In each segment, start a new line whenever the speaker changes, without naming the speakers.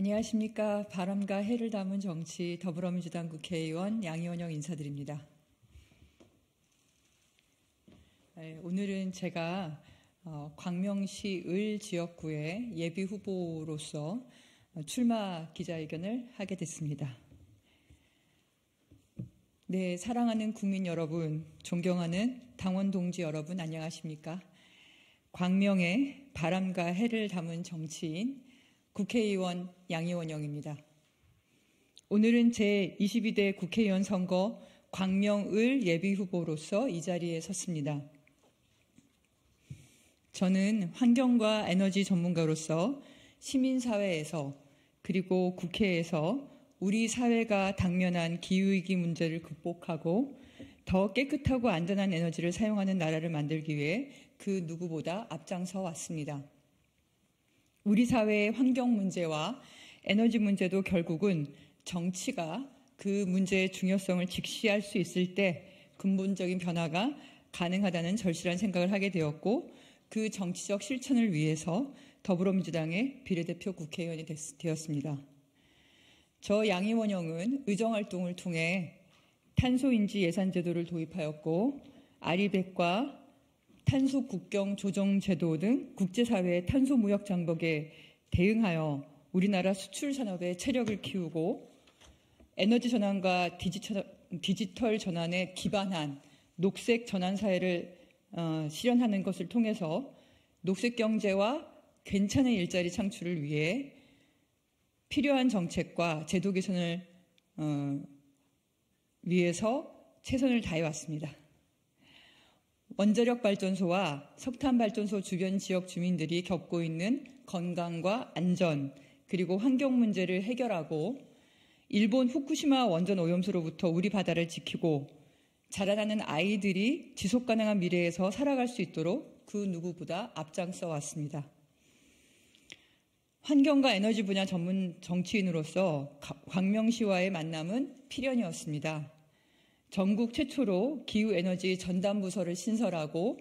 안녕하십니까. 바람과 해를 담은 정치 더불어민주당 국회의원 양이원영 인사드립니다. 오늘은 제가 광명시 을 지역구의 예비 후보로서 출마 기자회견을 하게 됐습니다. 네, 사랑하는 국민 여러분, 존경하는 당원 동지 여러분, 안녕하십니까? 광명의 바람과 해를 담은 정치인 국회의원 양이원영입니다. 오늘은 제22대 국회의원 선거 광명을 예비후보로서 이 자리에 섰습니다. 저는 환경과 에너지 전문가로서 시민사회에서 그리고 국회에서 우리 사회가 당면한 기후위기 문제를 극복하고 더 깨끗하고 안전한 에너지를 사용하는 나라를 만들기 위해 그 누구보다 앞장서 왔습니다. 우리 사회의 환경 문제와 에너지 문제도 결국은 정치가 그 문제의 중요성을 직시할 수 있을 때 근본적인 변화가 가능하다는 절실한 생각을 하게 되었고, 그 정치적 실천을 위해서 더불어민주당의 비례대표 국회의원이 되었습니다. 저 양이원영은 의정활동을 통해 탄소인지 예산제도를 도입하였고, 아리백과 탄소 국경 조정 제도 등 국제사회의 탄소 무역 장벽에 대응하여 우리나라 수출 산업의 체력을 키우고 에너지 전환과 디지털 전환에 기반한 녹색 전환 사회를 실현하는 것을 통해서 녹색 경제와 괜찮은 일자리 창출을 위해 필요한 정책과 제도 개선을 위해서 최선을 다해왔습니다. 원자력 발전소와 석탄 발전소 주변 지역 주민들이 겪고 있는 건강과 안전 그리고 환경 문제를 해결하고 일본 후쿠시마 원전 오염수로부터 우리 바다를 지키고 자라나는 아이들이 지속 가능한 미래에서 살아갈 수 있도록 그 누구보다 앞장서 왔습니다. 환경과 에너지 분야 전문 정치인으로서 광명시와의 만남은 필연이었습니다. 전국 최초로 기후에너지 전담부서를 신설하고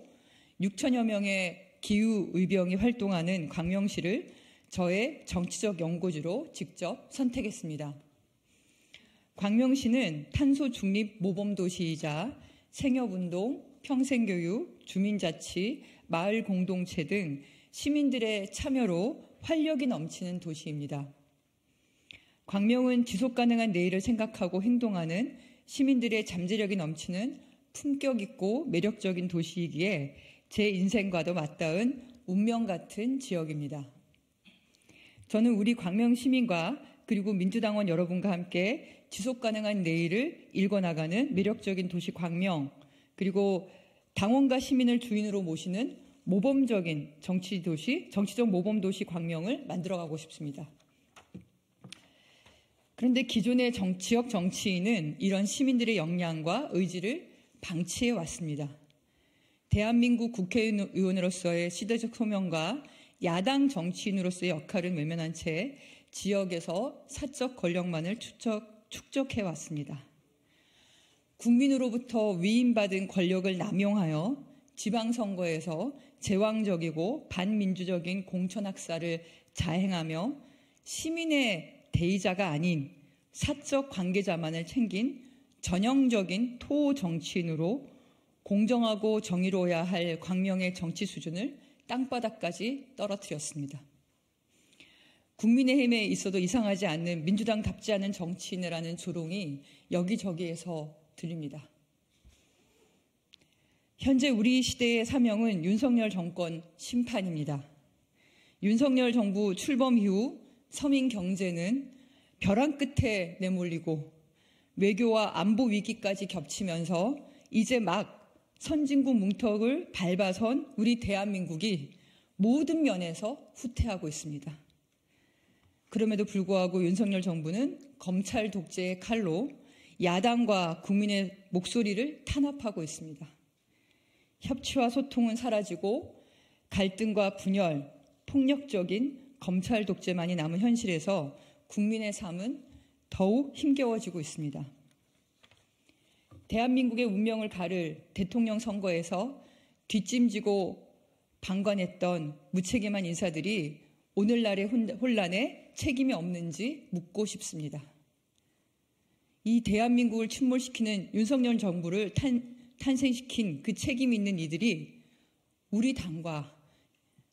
6천여 명의 기후의병이 활동하는 광명시를 저의 정치적 연고지로 직접 선택했습니다. 광명시는 탄소 중립 모범도시이자 생협운동, 평생교육, 주민자치, 마을 공동체 등 시민들의 참여로 활력이 넘치는 도시입니다. 광명은 지속가능한 내일을 생각하고 행동하는 시민들의 잠재력이 넘치는 품격 있고 매력적인 도시이기에 제 인생과도 맞닿은 운명 같은 지역입니다. 저는 우리 광명 시민과 그리고 민주당원 여러분과 함께 지속가능한 내일을 일궈나가는 매력적인 도시 광명, 그리고 당원과 시민을 주인으로 모시는 모범적인 정치적 모범도시 광명을 만들어가고 싶습니다. 그런데 기존의 지역 정치인은 이런 시민들의 역량과 의지를 방치해 왔습니다. 대한민국 국회의원으로서의 시대적 소명과 야당 정치인으로서의 역할은 외면한 채 지역에서 사적 권력만을 축적해 왔습니다. 국민으로부터 위임받은 권력을 남용하여 지방선거에서 제왕적이고 반민주적인 공천학살을 자행하며 시민의 대의자가 아닌 사적 관계자만을 챙긴 전형적인 토 정치인으로 공정하고 정의로워야 할 광명의 정치 수준을 땅바닥까지 떨어뜨렸습니다. 국민의힘에 있어도 이상하지 않는 민주당답지 않은 정치인이라는 조롱이 여기저기에서 들립니다. 현재 우리 시대의 사명은 윤석열 정권 심판입니다. 윤석열 정부 출범 이후 서민 경제는 벼랑 끝에 내몰리고 외교와 안보 위기까지 겹치면서 이제 막 선진국 문턱을 밟아선 우리 대한민국이 모든 면에서 후퇴하고 있습니다. 그럼에도 불구하고 윤석열 정부는 검찰 독재의 칼로 야당과 국민의 목소리를 탄압하고 있습니다. 협치와 소통은 사라지고 갈등과 분열, 폭력적인 검찰 독재만이 남은 현실에서 국민의 삶은 더욱 힘겨워지고 있습니다. 대한민국의 운명을 가를 대통령 선거에서 뒷짐지고 방관했던 무책임한 인사들이 오늘날의 혼란에 책임이 없는지 묻고 싶습니다. 이 대한민국을 침몰시키는 윤석열 정부를 탄생시킨 그 책임 있는 이들이 우리 당과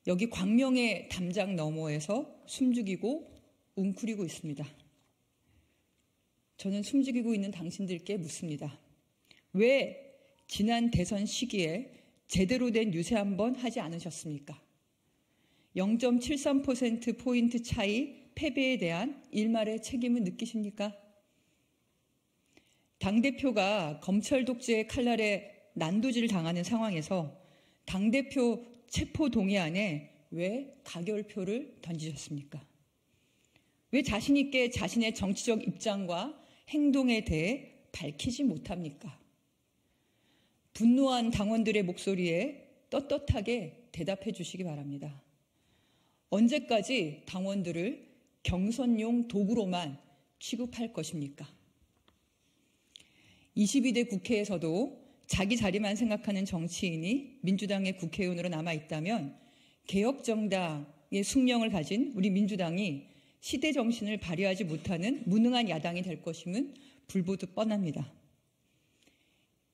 여기 광명의 담장 너머에서 숨죽이고 웅크리고 있습니다. 저는 숨죽이고 있는 당신들께 묻습니다. 왜 지난 대선 시기에 제대로 된 유세 한번 하지 않으셨습니까? 0.73%포인트 차이 패배에 대한 일말의 책임은 느끼십니까? 당대표가 검찰 독재의 칼날에 난도질을 당하는 상황에서 당대표 체포 동의안에 왜 가결표를 던지셨습니까? 왜 자신 있게 자신의 정치적 입장과 행동에 대해 밝히지 못합니까? 분노한 당원들의 목소리에 떳떳하게 대답해 주시기 바랍니다. 언제까지 당원들을 경선용 도구로만 취급할 것입니까? 22대 국회에서도 자기 자리만 생각하는 정치인이 민주당의 국회의원으로 남아있다면 개혁정당의 숙명을 가진 우리 민주당이 시대 정신을 발휘하지 못하는 무능한 야당이 될 것임은 불보듯 뻔합니다.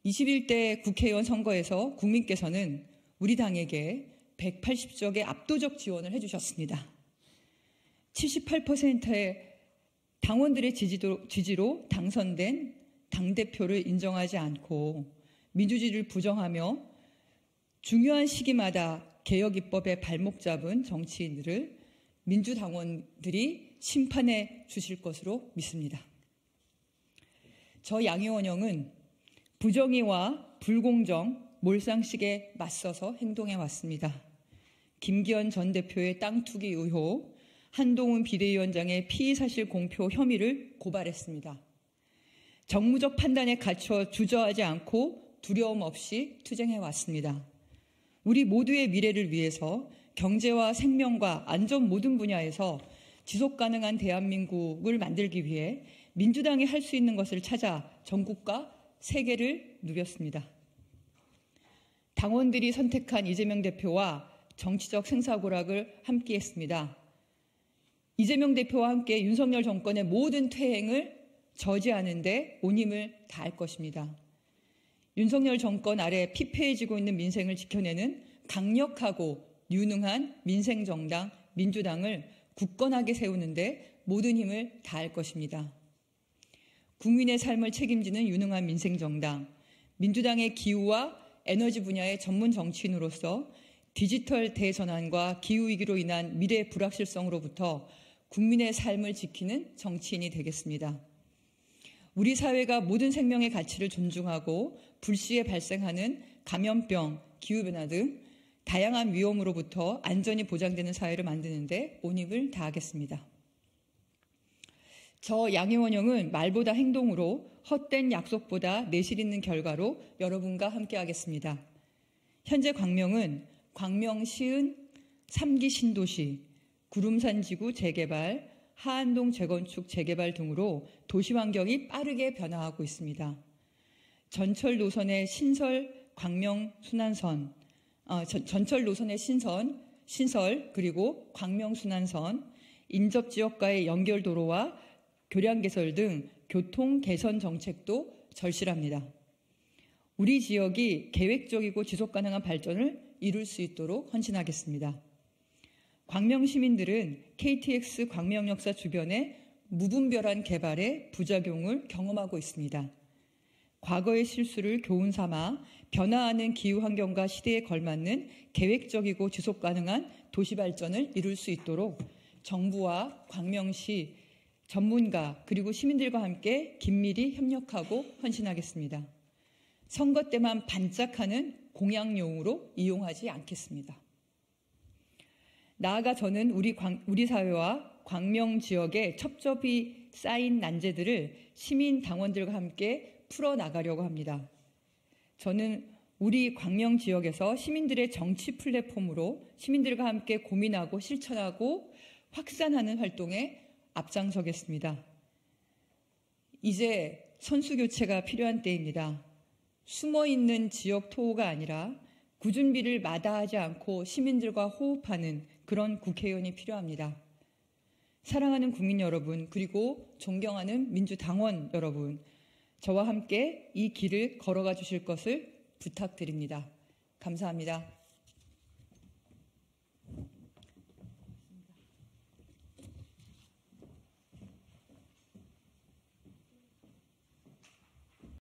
21대 국회의원 선거에서 국민께서는 우리 당에게 180석의 압도적 지원을 해주셨습니다. 78%의 당원들의 지지로 당선된 당대표를 인정하지 않고 민주주의를 부정하며 중요한 시기마다 개혁 입법에 발목 잡은 정치인들을 민주당원들이 심판해 주실 것으로 믿습니다. 저 양효원영은 부정의와 불공정, 몰상식에 맞서서 행동해 왔습니다. 김기현 전 대표의 땅 투기 의혹, 한동훈 비대위원장의 피의사실 공표 혐의를 고발했습니다. 정무적 판단에 갇혀 주저하지 않고 두려움 없이 투쟁해 왔습니다. 우리 모두의 미래를 위해서 경제와 생명과 안전 모든 분야에서 지속 가능한 대한민국을 만들기 위해 민주당이 할 수 있는 것을 찾아 전국과 세계를 누볐습니다. 당원들이 선택한 이재명 대표와 정치적 생사고락을 함께했습니다. 이재명 대표와 함께 윤석열 정권의 모든 퇴행을 저지하는 데 온 힘을 다할 것입니다. 윤석열 정권 아래 피폐해지고 있는 민생을 지켜내는 강력하고 유능한 민생정당 민주당을 굳건하게 세우는 데 모든 힘을 다할 것입니다. 국민의 삶을 책임지는 유능한 민생정당, 민주당의 기후와 에너지 분야의 전문 정치인으로서 디지털 대전환과 기후위기로 인한 미래 불확실성으로부터 국민의 삶을 지키는 정치인이 되겠습니다. 우리 사회가 모든 생명의 가치를 존중하고 불시에 발생하는 감염병, 기후변화 등 다양한 위험으로부터 안전이 보장되는 사회를 만드는 데 온 힘을 다하겠습니다. 저 양효원영은 말보다 행동으로 헛된 약속보다 내실 있는 결과로 여러분과 함께하겠습니다. 현재 광명은 광명시은 3기 신도시, 구름산지구 재개발, 하안동 재건축 재개발 등으로 도시 환경이 빠르게 변화하고 있습니다. 전철 노선의 신설, 광명순환선, 전철 노선의 신설 그리고 광명순환선, 인접지역과의 연결도로와 교량 개설 등 교통 개선 정책도 절실합니다. 우리 지역이 계획적이고 지속가능한 발전을 이룰 수 있도록 헌신하겠습니다. 광명 시민들은 KTX 광명역사 주변의 무분별한 개발의 부작용을 경험하고 있습니다. 과거의 실수를 교훈 삼아 변화하는 기후 환경과 시대에 걸맞는 계획적이고 지속 가능한 도시 발전을 이룰 수 있도록 정부와 광명시 전문가 그리고 시민들과 함께 긴밀히 협력하고 헌신하겠습니다. 선거 때만 반짝하는 공약용으로 이용하지 않겠습니다. 나아가 저는 우리 사회와 광명 지역의 첩첩이 쌓인 난제들을 시민 당원들과 함께 풀어나가려고 합니다. 저는 우리 광명 지역에서 시민들의 정치 플랫폼으로 시민들과 함께 고민하고 실천하고 확산하는 활동에 앞장서겠습니다. 이제 선수 교체가 필요한 때입니다. 숨어있는 지역 토호가 아니라 구준비를 마다하지 않고 시민들과 호흡하는 그런 국회의원이 필요합니다. 사랑하는 국민 여러분, 그리고 존경하는 민주당원 여러분, 저와 함께 이 길을 걸어가 주실 것을 부탁드립니다. 감사합니다.